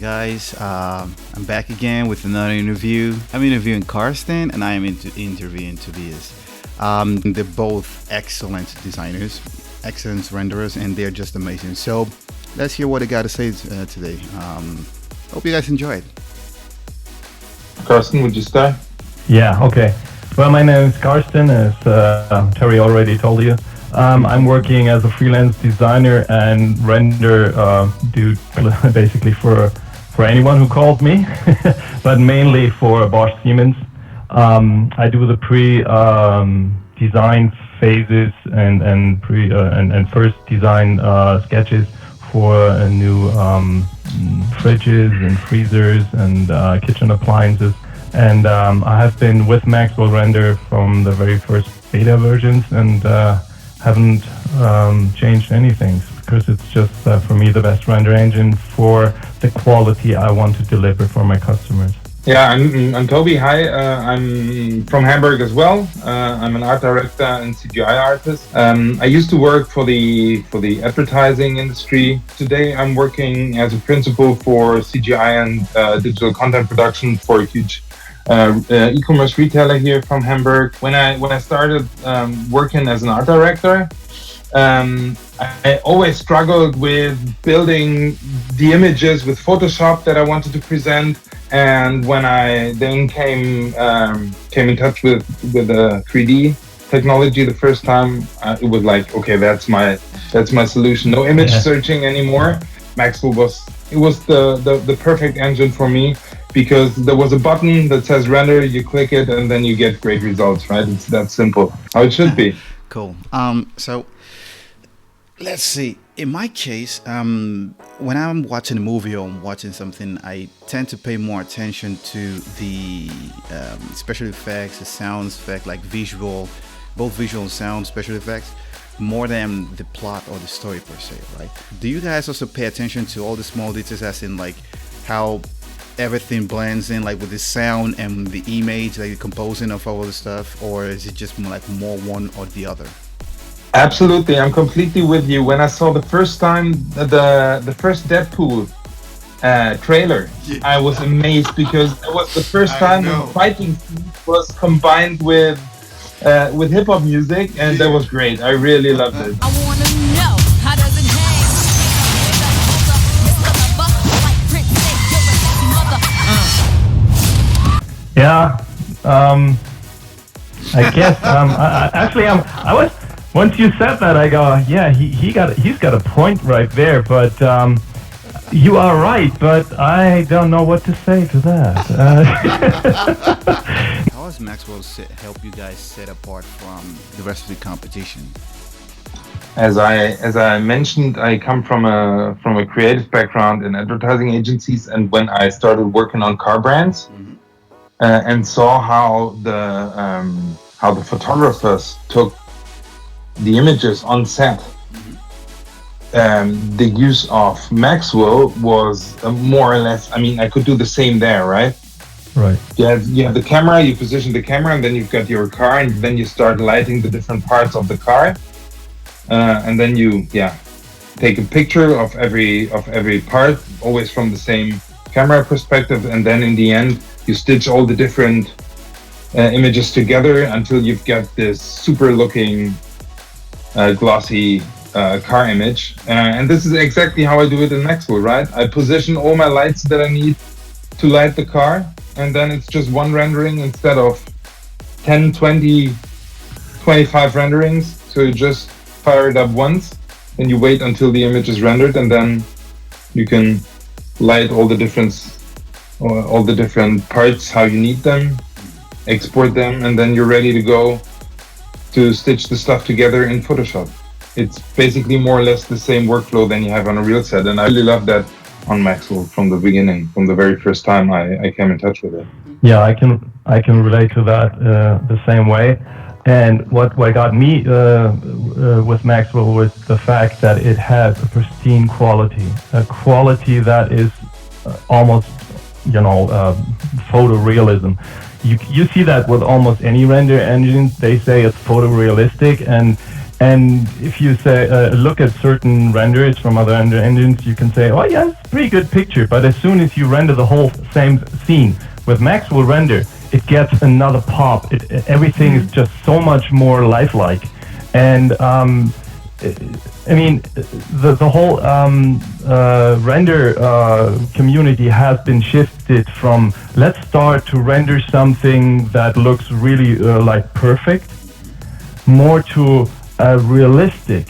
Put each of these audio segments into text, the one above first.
guys? I'm back again with another interview. I'm interviewing Carsten and I am interviewing Tobias. They're both excellent designers, excellent renderers, and they're just amazing. So let's hear what they got to say today. Hope you guys enjoy it. Carsten, would you start? Yeah, okay. Well, my name is Carsten, as Terry already told you. I'm working as a freelance designer and render dude basically for anyone who calls me, but mainly for Bosch Siemens. I do the pre-design phases and first design sketches for new fridges and freezers and kitchen appliances. And I have been with Maxwell Render from the very first beta versions and haven't changed anything because it's just for me the best render engine for the quality I want to deliver for my customers. Yeah, I'm Toby. Hi, I'm from Hamburg as well. I'm an art director and CGI artist. I used to work for the advertising industry. Today I'm working as a principal for CGI and digital content production for a huge e-commerce retailer here from Hamburg. When I started working as an art director, I always struggled with building the images with Photoshop that I wanted to present. And when I then came in touch with the 3D technology the first time, it was like, okay, that's my solution. No image searching anymore. Maxwell was the perfect engine for me, because there was a button that says render, you click it, and then you get great results, right? It's that simple, how it should be. Cool. So let's see. In my case, when I'm watching a movie or I'm watching something, I tend to pay more attention to the special effects, the sounds effect, like both visual and sound special effects, more than the plot or the story per se, right? Do you guys also pay attention to all the small details, as in like how everything blends in, like with the sound and the image, like the composing of all the stuff, or is it just more one or the other? Absolutely, I'm completely with you. When I saw the first time the first Deadpool trailer, I was amazed, because it was the first time when fighting scene was combined with hip hop music, and that was great. I really loved it. I wanna know, how does it hang? Yeah, I guess. I was. Once you said that, I go, yeah, he's got a point right there. But you are right. But I don't know what to say to that. How has Maxwell help you guys set apart from the rest of the competition? As I mentioned, I come from a creative background in advertising agencies, and when I started working on car brands, and saw how the photographers took the images on set, the use of Maxwell was more or less, I mean, I could do the same there, right? Right. You have the camera, you position the camera, and then you've got your car, and then you start lighting the different parts of the car, and then you take a picture of every part, always from the same camera perspective, and then in the end you stitch all the different images together until you've got this super looking glossy car image. And this is exactly how I do it in Maxwell, right? I position all my lights that I need to light the car, and then it's just one rendering instead of 10, 20, 25 renderings. So you just fire it up once, and you wait until the image is rendered, and then you can light all the different parts how you need them, export them, and then you're ready to go to stitch the stuff together in Photoshop. It's basically more or less the same workflow than you have on a real set, and I really love that on Maxwell from the beginning, from the very first time I came in touch with it. Yeah, I can relate to that the same way. And what got me with Maxwell was the fact that it has a pristine quality, a quality that is almost, photorealism. You see that with almost any render engine. They say it's photorealistic, and And if you say look at certain renders from other render engines, you can say, oh yeah, it's a pretty good picture. But as soon as you render the whole same scene with Maxwell Render, it gets another pop. Everything is just so much more lifelike. And I mean, the whole render community has been shifted from let's start to render something that looks really like perfect, more to realistic.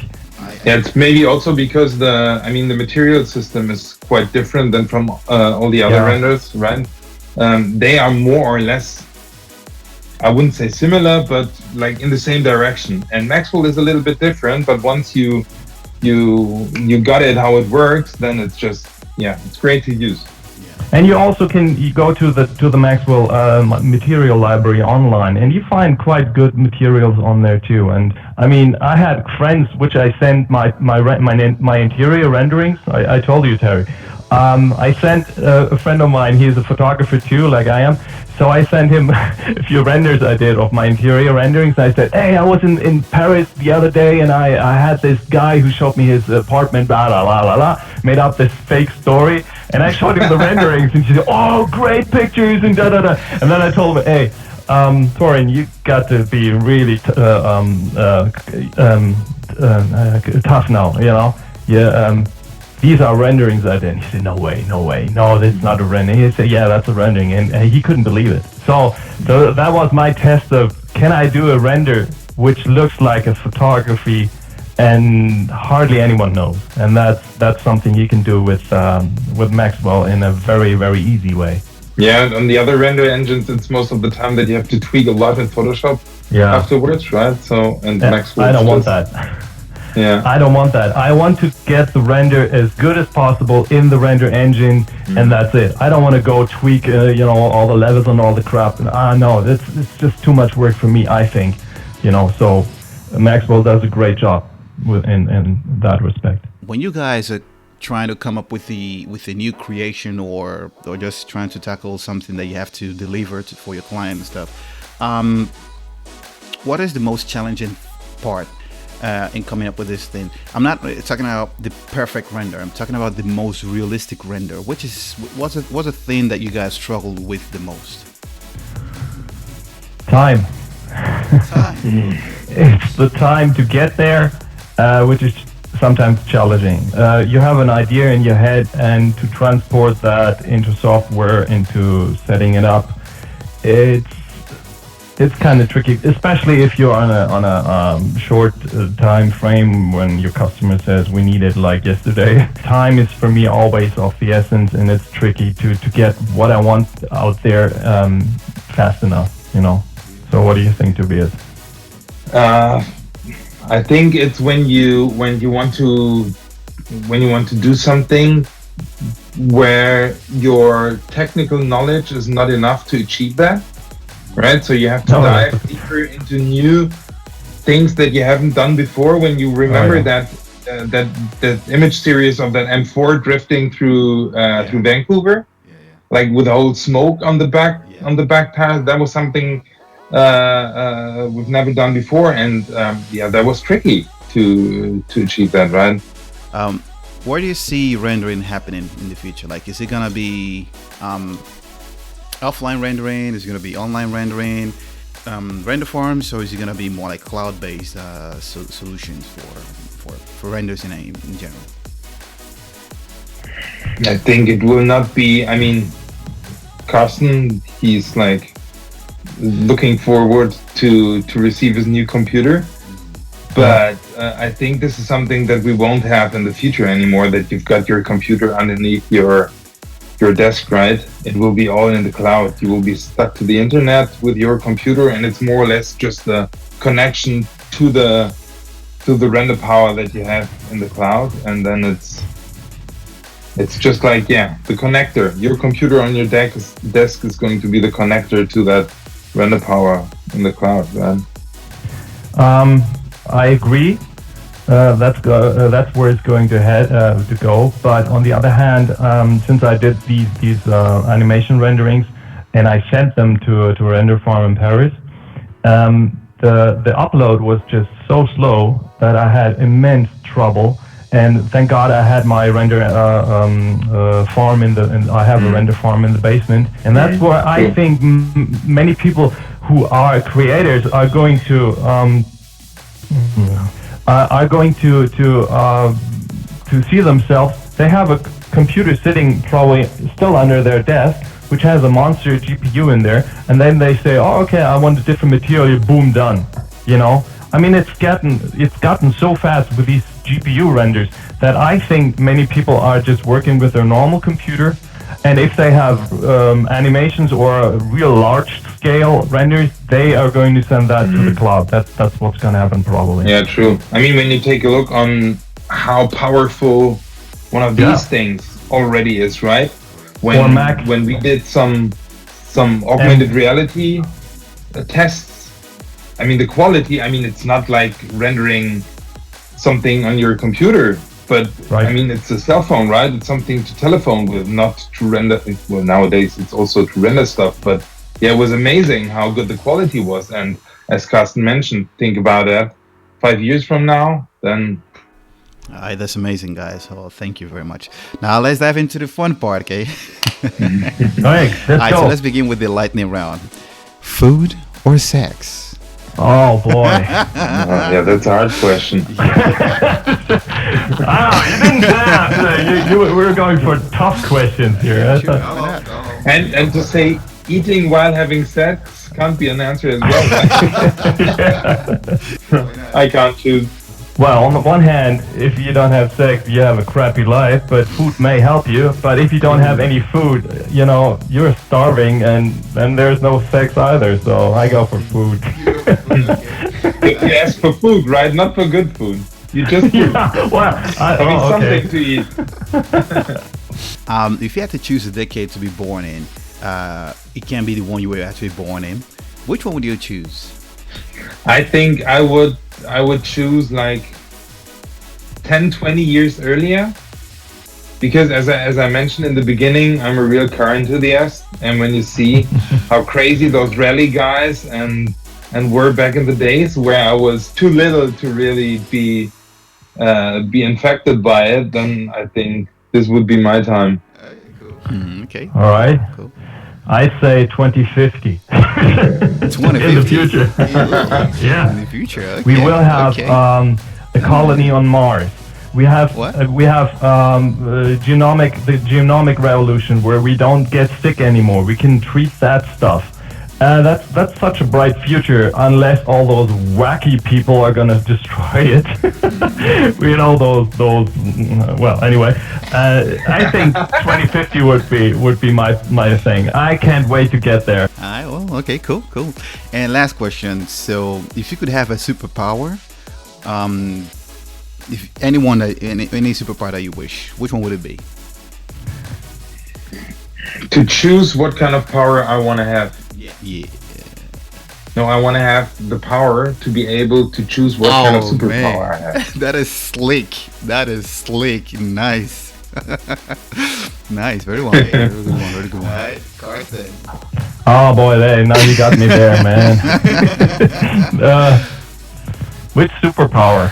Yeah, it's maybe also because the material system is quite different than from all the other renders, right? They are more or less, I wouldn't say similar, but like in the same direction. And Maxwell is a little bit different, but once you got it how it works, then it's just it's great to use. And you also you go to the Maxwell material library online, and you find quite good materials on there too. And I mean, I had friends which I sent my interior renderings. I told you, Terry. I sent a friend of mine. He's a photographer too, like I am. So I sent him a few renders I did of my interior renderings. I said, hey, I was in Paris the other day, and I had this guy who showed me his apartment, blah, blah, blah, blah, blah, made up this fake story. And I showed him the renderings, and she said, oh, great pictures, and da-da-da. And then I told him, hey, Torin, you got to be really tough now, you know? Yeah, these are renderings I did. He said, no way, no, this is not a rendering. He said, yeah, that's a rendering, and he couldn't believe it. So that was my test of, can I do a render which looks like a photography and hardly anyone knows? And that's something you can do with Maxwell in a very, very easy way. Yeah, on the other render engines, it's most of the time that you have to tweak a lot in Photoshop afterwards, right? So, and Maxwell, I don't want that. Yeah. I don't want that. I want to get the render as good as possible in the render engine, and that's it. I don't want to go tweak, all the levels and all the crap. No, it's just too much work for me, I think. So Maxwell does a great job in that respect. When you guys are trying to come up with the new creation or just trying to tackle something that you have to deliver for your client and stuff, what is the most challenging part in coming up with this thing? I'm not talking about the perfect render. I'm talking about the most realistic render. What's a thing that you guys struggle with the most? Time. It's the time to get there, which is sometimes challenging. You have an idea in your head, and to transport that into software, into setting it up, it's kind of tricky, especially if you're on a short time frame when your customer says we need it like yesterday. Time is for me always of the essence, and it's tricky to get what I want out there fast enough. So what do you think, Tobias? I think it's when you want to do something where your technical knowledge is not enough to achieve that. Right, so you have to dive deeper into new things that you haven't done before. When you remember that image series of that M4 drifting through Vancouver, like with the whole smoke on the back path, that was something we've never done before, and that was tricky to achieve that, right? Where do you see rendering happening in the future? Like, is it gonna be offline rendering? Is it going to be online rendering, render farms, or is it going to be more like cloud-based solutions for renders in general? I think it will not be. I mean, Carsten, he's like looking forward to receive his new computer, but I think this is something that we won't have in the future anymore. That you've got your computer underneath your desk, right? It will be all in the cloud. You will be stuck to the internet with your computer, and it's more or less just the connection to the render power that you have in the cloud, and then it's just like the connector. Your computer on your desk is going to be the connector to that render power in the cloud, right? I agree. That's where it's going to go. But on the other hand, since I did these animation renderings and I sent them to a render farm in Paris, the upload was just so slow that I had immense trouble. And thank God I had my render farm I have a render farm in the basement, and that's where I think many people who are creators are going to see themselves. They have a computer sitting probably still under their desk, which has a monster GPU in there, and then they say, "Oh, okay, I want a different material." Boom, done. You know, I mean, it's gotten so fast with these GPU renders that I think many people are just working with their normal computer, and if they have animations or real large-scale renders, they are going to send that to the cloud. That's what's going to happen probably. Yeah, true. I mean, when you take a look on how powerful one of these things already is, right? When we did some augmented reality tests, I mean, the quality, I mean, it's not like rendering something on your computer, but I mean, it's a cell phone, right? It's something to telephone with, not to render. Well, nowadays it's also to render stuff, but yeah, it was amazing how good the quality was. And as Carsten mentioned, think about that 5 years from now, then. That's amazing, guys. Oh, thank you very much. Now let's dive into the fun part, okay? All right, let's go. So let's begin with the lightning round. Food or sex? Oh boy. Yeah, that's a hard question. You didn't say that. We were going for tough questions here. And to say eating while having sex can't be an answer as well. Right? I can't choose. Well, on the one hand, if you don't have sex, you have a crappy life, but food may help you. But if you don't have any food, you know, you're starving, and then there's no sex either. So I go for food. You ask for food, right? Not for good food. You just something to eat. If you had to choose a decade to be born in, it can be the one you were actually born in. Which one would you choose? I think I would choose like 10-20 years earlier, because as I mentioned in the beginning, I'm a real car enthusiast, and when you see how crazy those rally guys and were back in the days where I was too little to really be infected by it, then I think this would be my time. Cool. Okay. All right. Cool. I say 2050. 2050? In the future. Yeah. In the future, okay. We will have a colony on Mars. We have the genomic revolution where we don't get sick anymore. We can treat that stuff. That's such a bright future, unless all those wacky people are gonna destroy it. You know, those. Well, anyway, I think 2050 would be my thing. I can't wait to get there. Well, okay, cool. And last question. So, if you could have a superpower, if any superpower that you wish, which one would it be? To choose what kind of power I want to have. Yeah. No, I want to have the power to be able to choose what kind of superpower I have. That is slick. Nice. Nice. Very well. Very good one. All right, Carsten. Oh boy, now you got me there, man. Which superpower?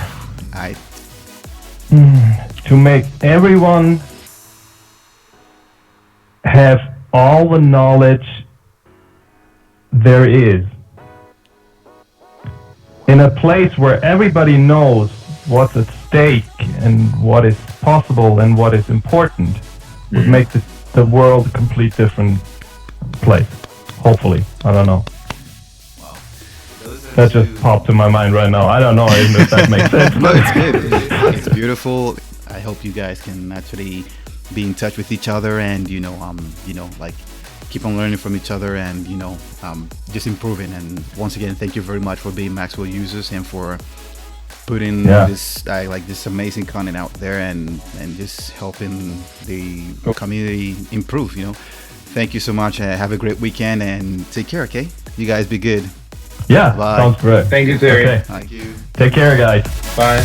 To make everyone have all the knowledge there is in a place where everybody knows what's at stake and what is possible and what is important would make the world a complete different place. Hopefully. I don't know. Wow. That just popped to my mind right now. I don't know even if that makes sense. No, it's good. It's beautiful. I hope you guys can actually be in touch with each other and, like keep on learning from each other and, just improving. And once again, thank you very much for being Maxwell users and for putting this amazing content out there and just helping the community improve, Thank you so much. Have a great weekend and take care, okay? You guys be good. Yeah, bye. Sounds great. Thank you, Terry. Okay. Thank you. Take care, guys. Bye.